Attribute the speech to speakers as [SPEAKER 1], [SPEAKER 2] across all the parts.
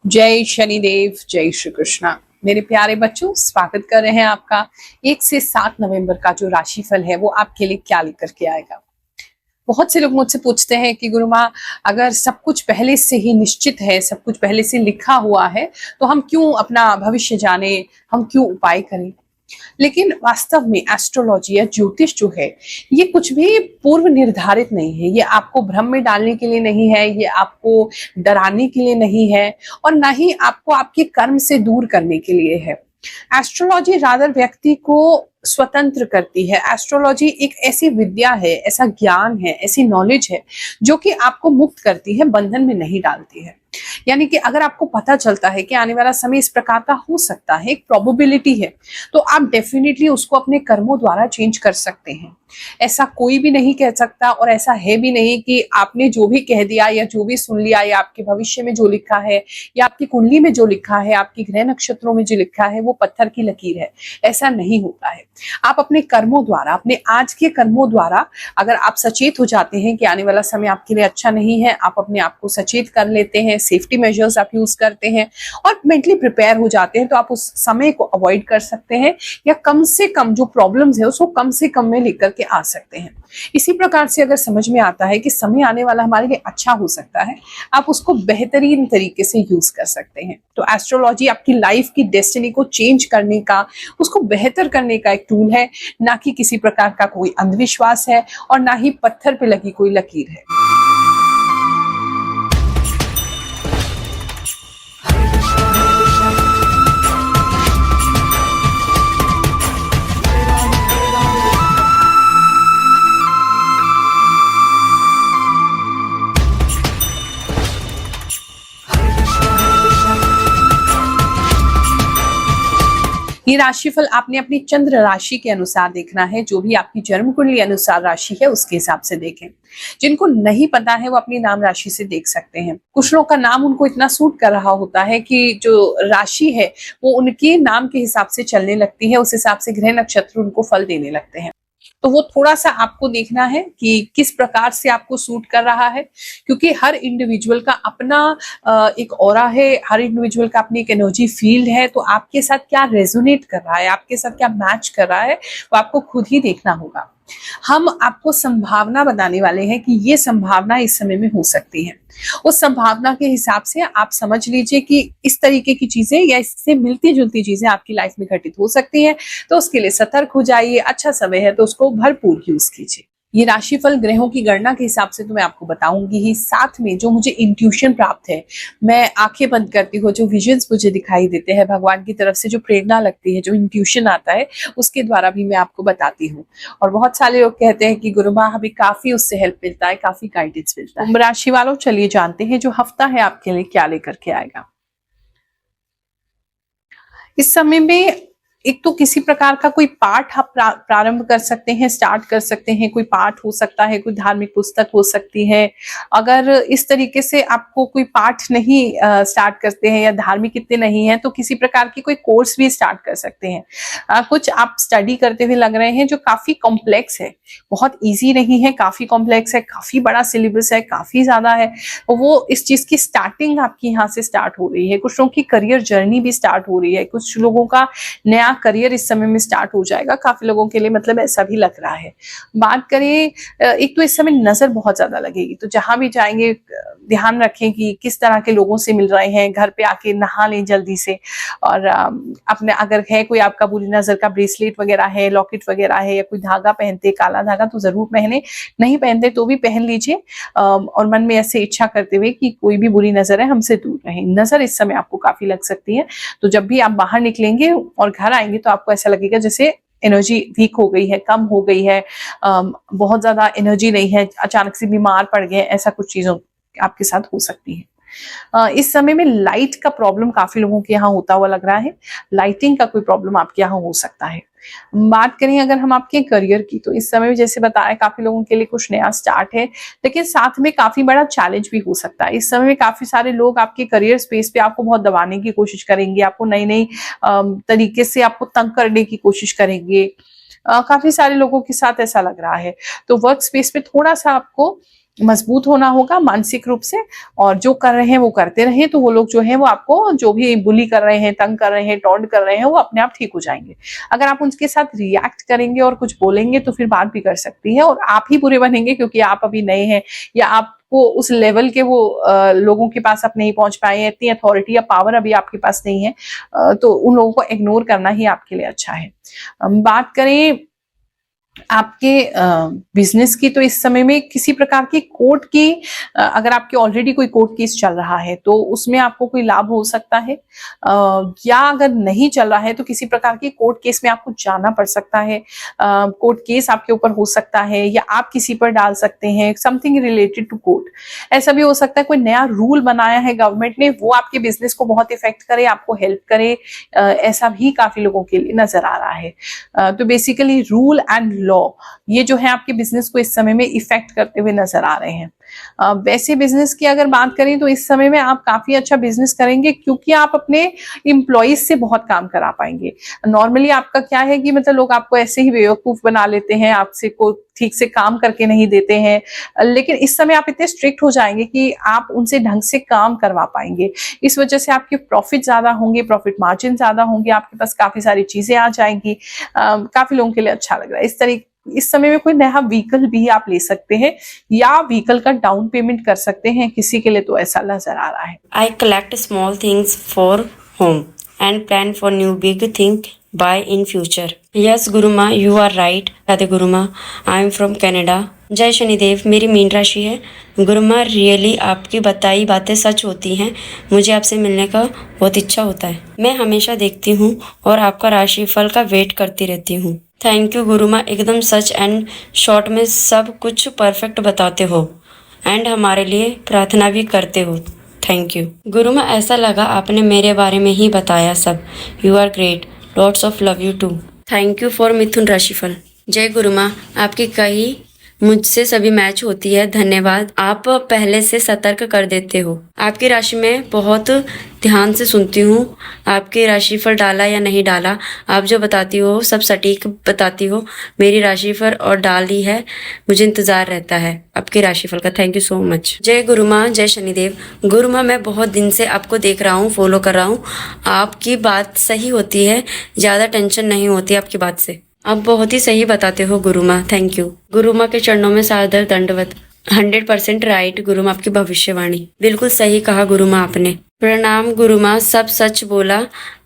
[SPEAKER 1] जय शनिदेव, जय श्री कृष्णा। मेरे प्यारे बच्चों, स्वागत कर रहे हैं आपका 1 से 7 नवंबर का जो राशिफल है वो आपके लिए क्या लेकर के आएगा। बहुत से लोग मुझसे पूछते हैं कि गुरु माँ, अगर सब कुछ पहले से ही निश्चित है, सब कुछ पहले से लिखा हुआ है, तो हम क्यों अपना भविष्य जाने, हम क्यों उपाय करें। लेकिन वास्तव में एस्ट्रोलॉजी या ज्योतिष जो है ये कुछ भी पूर्व निर्धारित नहीं है। ये आपको भ्रम में डालने के लिए नहीं है, ये आपको डराने के लिए नहीं है, और ना ही आपको आपके कर्म से दूर करने के लिए है। एस्ट्रोलॉजी रादर व्यक्ति को स्वतंत्र करती है। एस्ट्रोलॉजी एक ऐसी विद्या है, ऐसा ज्ञान है, ऐसी नॉलेज है जो कि आपको मुक्त करती है, बंधन में नहीं डालती है। यानी कि अगर आपको पता चलता है कि आने वाला समय इस प्रकार का हो सकता है, एक प्रोबेबिलिटी है, तो आप डेफिनेटली उसको अपने कर्मों द्वारा चेंज कर सकते हैं। ऐसा कोई भी नहीं कह सकता, और ऐसा है भी नहीं कि आपने जो भी कह दिया या जो भी सुन लिया या आपके भविष्य में जो लिखा है या आपकी कुंडली में जो लिखा है, आपकी ग्रह नक्षत्रों में जो लिखा है वो पत्थर की लकीर है। ऐसा नहीं होता है। आप अपने कर्मों द्वारा, अपने आज के कर्मों द्वारा अगर आप सचेत हो जाते हैं कि आने वाला समय आपके लिए अच्छा नहीं है, आप अपने आप को सचेत कर लेते हैं, सेफ्टी मेजर्स आप यूज करते हैं और मेंटली प्रिपेयर हो जाते हैं, तो आप उस समय को अवॉइड कर सकते हैं, या कम से कम जो प्रॉब्लम्स है उसको कम से कम में लेकर के आ सकते हैं। इसी प्रकार से अगर समझ में आता है कि समय आने वाला हमारे लिए अच्छा हो सकता है, आप उसको बेहतरीन तरीके से यूज कर सकते हैं। तो एस्ट्रोलॉजी आपकी लाइफ की डेस्टिनी को चेंज करने का, उसको बेहतर करने का एक टूल है, ना कि किसी प्रकार का कोई अंधविश्वास है, और ना ही पत्थर पे लगी कोई लकीर है। ये राशिफल आपने अपनी चंद्र राशि के अनुसार देखना है। जो भी आपकी जन्म कुंडली अनुसार राशि है उसके हिसाब से देखें। जिनको नहीं पता है वो अपनी नाम राशि से देख सकते हैं। कुछ लोगों का नाम उनको इतना सूट कर रहा होता है कि जो राशि है वो उनके नाम के हिसाब से चलने लगती है, उस हिसाब से ग्रह नक्षत्र उनको फल देने लगते हैं। तो वो थोड़ा सा आपको देखना है कि किस प्रकार से आपको सूट कर रहा है, क्योंकि हर इंडिविजुअल का अपना एक ऑरा है, हर इंडिविजुअल का अपनी एक एनर्जी फील्ड है। तो आपके साथ क्या रेजोनेट कर रहा है, आपके साथ क्या मैच कर रहा है, वो आपको खुद ही देखना होगा। हम आपको संभावना बताने वाले हैं कि ये संभावना इस समय में हो सकती है। उस संभावना के हिसाब से आप समझ लीजिए कि इस तरीके की चीजें या इससे मिलती जुलती चीजें आपकी लाइफ में घटित हो सकती हैं। तो उसके लिए सतर्क हो जाइए। अच्छा समय है तो उसको भरपूर यूज कीजिए। ये राशिफल ग्रहों की गणना के हिसाब से तो मैं आपको बताऊंगी ही, साथ में जो मुझे इंट्यूशन प्राप्त है, मैं आंखें बंद करती हूँ, जो विजन्स मुझे दिखाई देते हैं भगवान की तरफ से, जो प्रेरणा लगती है, जो इंट्यूशन आता है, उसके द्वारा भी मैं आपको बताती हूँ। और बहुत सारे लोग कहते हैं कि गुरु माँ हमें काफी उससे हेल्प मिलता है, काफी गाइडेंस मिलता है। कुंभ राशि वालों, चलिए जानते हैं जो हफ्ता है आपके लिए क्या लेकर के आएगा। इस समय में एक तो किसी प्रकार का कोई पाठ आप प्रारंभ कर सकते हैं, स्टार्ट कर सकते हैं। कोई पाठ हो सकता है, कोई धार्मिक पुस्तक हो सकती है। अगर इस तरीके से आपको कोई पाठ नहीं स्टार्ट करते हैं या धार्मिक इतने नहीं है, तो किसी प्रकार की कोई कोर्स भी स्टार्ट कर सकते हैं। कुछ आप स्टडी करते हुए लग रहे हैं जो काफी कॉम्प्लेक्स है, बहुत ईजी नहीं है, काफी कॉम्प्लेक्स है, काफी बड़ा सिलेबस है, काफी ज्यादा है। वो इस चीज की स्टार्टिंग आपकी यहाँ से स्टार्ट हो रही है। कुछ लोगों की करियर जर्नी भी स्टार्ट हो रही है, कुछ लोगों का नया करियर इस समय में स्टार्ट हो जाएगा। काफी लोगों के लिए मतलब ऐसा भी लग रहा है। बात करें, एक तो इस समय नजर बहुत ज्यादा लगेगी, तो जहां भी जाएंगे ध्यान रखें कि किस तरह के लोगों से मिल रहे हैं। घर पे आके नहा लें जल्दी से, और अपने अगर है कोई आपका बुरी नजर का ब्रेसलेट वगैरह है, लॉकेट वगैरह है, या कोई धागा पहनते, काला धागा, तो जरूर पहने। नहीं पहनते तो भी पहन लीजिए, और मन में ऐसे इच्छा करते हुए कि कोई भी बुरी नजर है हमसे दूर रहे। नजर इस समय आपको काफी लग सकती है। तो जब भी आप बाहर निकलेंगे और घर आएंगे तो आपको ऐसा लगेगा जैसे एनर्जी वीक हो गई है, कम हो गई है, बहुत ज्यादा एनर्जी नहीं है, अचानक से बीमार पड़ गए, ऐसा कुछ चीजों आपके साथ हो सकती है। इस समय में लाइट का प्रॉब्लम काफी लोगों के यहाँ होता हुआ लग रहा है। लाइटिंग का कोई प्रॉब्लम आपके यहाँ हो सकता है। बात करें अगर हम आपके करियर की, तो इस समय में जैसे बताया काफी लोगों के लिए कुछ नया स्टार्ट है, लेकिन साथ में काफी बड़ा चैलेंज भी हो सकता है। इस समय में काफी सारे लोग आपके करियर स्पेस पे आपको बहुत दबाने की कोशिश करेंगे, आपको नई नई तरीके से आपको तंग करने की कोशिश करेंगे। काफी सारे लोगों के साथ ऐसा लग रहा है। तो वर्क स्पेस पे थोड़ा सा आपको मजबूत होना होगा मानसिक रूप से, और जो कर रहे हैं वो करते रहें, तो वो लोग जो है वो आपको जो भी बुली कर रहे हैं, तंग कर रहे हैं, टॉन्ट कर रहे हैं, वो अपने आप ठीक हो जाएंगे। अगर आप उनके साथ रिएक्ट करेंगे और कुछ बोलेंगे तो फिर बात भी कर सकती है और आप ही बुरे बनेंगे, क्योंकि आप अभी नए हैं या आपको उस लेवल के वो लोगों के पास आप नहीं पहुंच पाए हैं, इतनी अथॉरिटी या पावर अभी आपके पास नहीं है, तो उन लोगों को इग्नोर करना ही आपके लिए अच्छा है। बात करें आपके बिजनेस की, तो इस समय में किसी प्रकार की कोर्ट की, अगर आपके ऑलरेडी कोई कोर्ट केस चल रहा है तो उसमें आपको कोई लाभ हो सकता है, या अगर नहीं चल रहा है तो किसी प्रकार की कोर्ट केस में आपको जाना पड़ सकता है, कोर्ट केस आपके ऊपर हो सकता है या आप किसी पर डाल सकते हैं, समथिंग रिलेटेड टू कोर्ट। ऐसा भी हो सकता है कोई नया रूल बनाया है गवर्नमेंट ने, वो आपके बिजनेस को बहुत इफेक्ट करे, आपको हेल्प करे, ऐसा भी काफी लोगों के लिए नजर आ रहा है। तो बेसिकली रूल एंड लॉ ये जो है आपके बिजनेस को इस समय में इफेक्ट करते हुए नजर आ रहे हैं। वैसे बिजनेस की अगर बात करें तो इस समय में आप काफी अच्छा बिजनेस करेंगे, क्योंकि आप अपने एम्प्लॉइज से बहुत काम करा पाएंगे। नॉर्मली आपका क्या है कि मतलब लोग आपको ऐसे ही बेवकूफ बना लेते हैं, आपसे को ठीक से काम करके नहीं देते हैं, लेकिन इस समय आप इतने स्ट्रिक्ट हो जाएंगे कि आप उनसे ढंग से काम करवा पाएंगे। इस वजह से आपके प्रॉफिट ज्यादा होंगे, प्रॉफिट मार्जिन ज्यादा होंगे, आपके पास काफी सारी चीजें आ जाएंगी। काफी लोगों के लिए अच्छा लग रहा है। इस समय में कोई नया व्हीकल भी आप ले सकते हैं या व्हीकल का डाउन पेमेंट कर सकते हैं, किसी के लिए तो ऐसा नजर आ रहा है।
[SPEAKER 2] I collect small things for home and plan for new big thing buy in future. Yes, Guruma, you are right. Radhe गुरुमा, I am from Canada. जय शनिदेव, मेरी मीन राशि है। गुरुमा, रियली आपकी बताई बातें सच होती हैं। मुझे आपसे मिलने का बहुत इच्छा होता है। मैं हमेशा देखती हूँ और आपका राशिफल का वेट करती रहती हूँ। थैंक यू गुरुमा, एकदम सच एंड शॉर्ट में सब कुछ परफेक्ट बताते हो एंड हमारे लिए प्रार्थना भी करते हो। थैंक यू गुरुमा, ऐसा लगा आपने मेरे बारे में ही बताया सब। You are great, lots of love you too. Thank you for मिथुन राशिफल। जय गुरुमा, आपकी कही मुझसे सभी मैच होती है। धन्यवाद, आप पहले से सतर्क कर देते हो। आपकी राशि में बहुत ध्यान से सुनती हूँ। आपकी राशिफल डाला या नहीं डाला, आप जो बताती हो सब सटीक बताती हो। मेरी राशिफल और डाली है, मुझे इंतजार रहता है आपके राशिफल का। Thank you so much. जय गुरुमा, जय शनिदेव। गुरुमा, मैं बहुत दिन से आपको देख रहा हूँ, फॉलो कर रहा हूँ। आपकी बात सही होती है, ज़्यादा टेंशन नहीं होती आपकी बात से। आप बहुत ही सही बताते हो गुरुमा। थैंक यू गुरुमा के चरणों में सादर दंडवत। 100% राइट गुरुमा, आपकी भविष्यवाणी बिल्कुल सही कहा गुरुमा आपने। प्रणाम गुरुमा, सब सच बोला।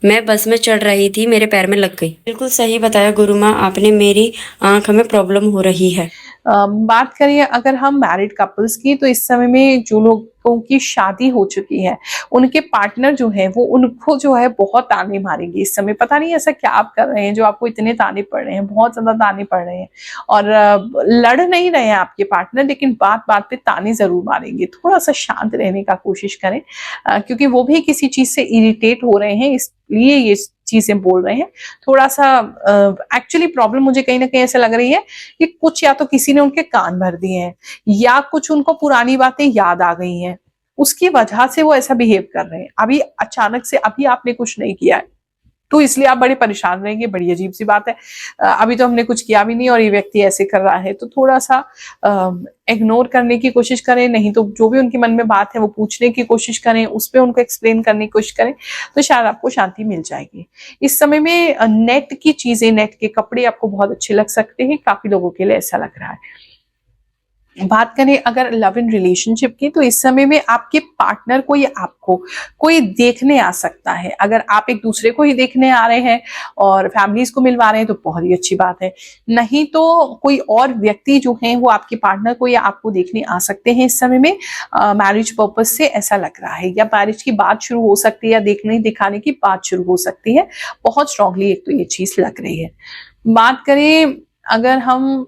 [SPEAKER 2] मैं बस में चढ़ रही थी, मेरे पैर में लग गई। बिल्कुल सही बताया गुरुमा आपने, मेरी आंख में प्रॉब्लम हो रही है।
[SPEAKER 1] बात करें अगर हम मैरिड कपल्स की, तो इस समय में जो लोगों की शादी हो चुकी है उनके पार्टनर जो है वो उनको जो है बहुत ताने मारेंगे इस समय। पता नहीं ऐसा क्या आप कर रहे हैं जो आपको इतने ताने पड़ रहे हैं, बहुत ज्यादा ताने पड़ रहे हैं। और लड़ नहीं रहे हैं आपके पार्टनर, लेकिन बात बात पे ताने जरूर मारेंगे। थोड़ा सा शांत रहने का कोशिश करें, क्योंकि वो भी किसी चीज से इरिटेट हो रहे हैं, इसलिए ये चीजें बोल रहे हैं। थोड़ा सा एक्चुअली प्रॉब्लम मुझे कहीं ना कहीं ऐसा लग रही है कि कुछ या तो किसी ने उनके कान भर दिए हैं या कुछ उनको पुरानी बातें याद आ गई हैं, उसकी वजह से वो ऐसा बिहेव कर रहे हैं। अभी अचानक से अभी आपने कुछ नहीं किया है तो इसलिए आप बड़े परेशान रहेंगे। बड़ी अजीब सी बात है, अभी तो हमने कुछ किया भी नहीं और ये व्यक्ति ऐसे कर रहा है। तो थोड़ा सा इग्नोर करने की कोशिश करें, नहीं तो जो भी उनके मन में बात है वो पूछने की कोशिश करें, उस पर उनको एक्सप्लेन करने की कोशिश करें, तो शायद आपको शांति मिल जाएगी। इस समय में नेट की चीजें, नेट के कपड़े आपको बहुत अच्छे लग सकते हैं, काफी लोगों के लिए ऐसा लग रहा है। बात करें अगर लव इन रिलेशनशिप की, तो इस समय में आपके पार्टनर को या आपको कोई देखने आ सकता है। अगर आप एक दूसरे को ही देखने आ रहे हैं और फैमिलीज को मिलवा रहे हैं तो बहुत ही अच्छी बात है, नहीं तो कोई और व्यक्ति जो है वो आपके पार्टनर को या आपको देखने आ सकते हैं इस समय में मैरिज पर्पज से, ऐसा लग रहा है। या मैरिज की बात शुरू हो सकती है या देखने दिखाने की बात शुरू हो सकती है। बहुत स्ट्रांगली एक तो ये चीज लग रही है। बात करें अगर हम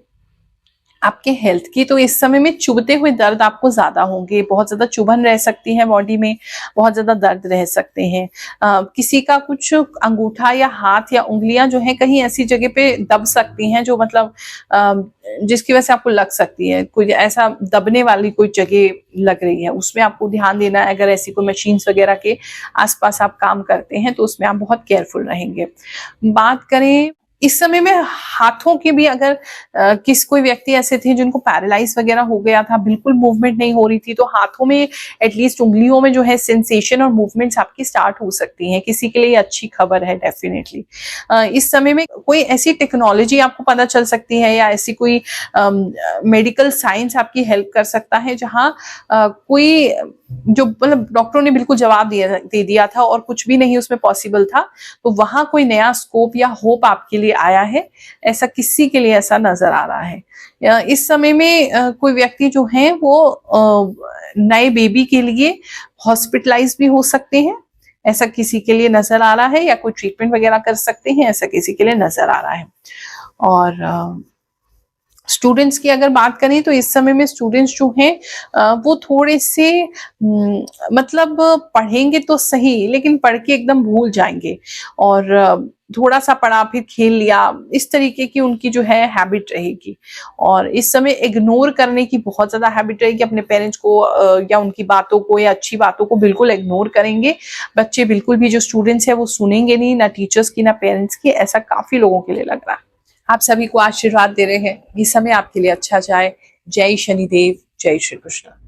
[SPEAKER 1] आपके हेल्थ की, तो इस समय में चुभते हुए दर्द आपको ज्यादा होंगे, बहुत ज्यादा चुभन रह सकती है बॉडी में, बहुत ज्यादा दर्द रह सकते हैं। किसी का कुछ अंगूठा या हाथ या उंगलियां जो है कहीं ऐसी जगह पे दब सकती हैं जो मतलब जिसकी वजह से आपको लग सकती है, कोई ऐसा दबने वाली कोई जगह लग रही है, उसमें आपको ध्यान देना है। अगर ऐसी कोई मशीन्स वगैरह के आसपास आप काम करते हैं तो उसमें आप बहुत केयरफुल रहेंगे। बात करें इस समय में हाथों के भी अगर कोई व्यक्ति ऐसे थे जिनको पैरालाइज वगैरह हो गया था, बिल्कुल मूवमेंट नहीं हो रही थी, तो हाथों में एटलीस्ट उंगलियों में जो है सेंसेशन और मूवमेंट्स आपकी स्टार्ट हो सकती हैं। किसी के लिए अच्छी खबर है डेफिनेटली। इस समय में कोई ऐसी टेक्नोलॉजी आपको पता चल सकती है या ऐसी कोई मेडिकल साइंस आपकी हेल्प कर सकता है जहाँ कोई जो मतलब डॉक्टरों ने बिल्कुल जवाब दे दिया था और कुछ भी नहीं उसमें पॉसिबल था, तो वहां कोई नया स्कोप या होप आपके लिए आया है, ऐसा किसी के लिए ऐसा नजर आ रहा है। इस समय में कोई व्यक्ति जो है वो नए बेबी के लिए हॉस्पिटलाइज भी हो सकते हैं, ऐसा किसी के लिए नजर आ रहा है, या कोई ट्रीटमेंट वगैरह कर सकते हैं, ऐसा किसी के लिए नजर आ रहा है। और स्टूडेंट्स की अगर बात करें तो इस समय में स्टूडेंट्स जो हैं वो थोड़े से मतलब पढ़ेंगे तो सही, लेकिन पढ़ के एकदम भूल जाएंगे और थोड़ा सा पढ़ा फिर खेल लिया, इस तरीके की उनकी जो है हैबिट रहेगी। और इस समय इग्नोर करने की बहुत ज्यादा हैबिट रहेगी अपने पेरेंट्स को या उनकी बातों को या अच्छी बातों को बिल्कुल इग्नोर करेंगे बच्चे। बिल्कुल भी जो स्टूडेंट्स है वो सुनेंगे नहीं, ना टीचर्स की ना पेरेंट्स की, ऐसा काफी लोगों के लिए लग रहा है। आप सभी को आशीर्वाद दे रहे हैं ये समय आपके लिए अच्छा जाए। जय शनिदेव, जय श्री कृष्ण।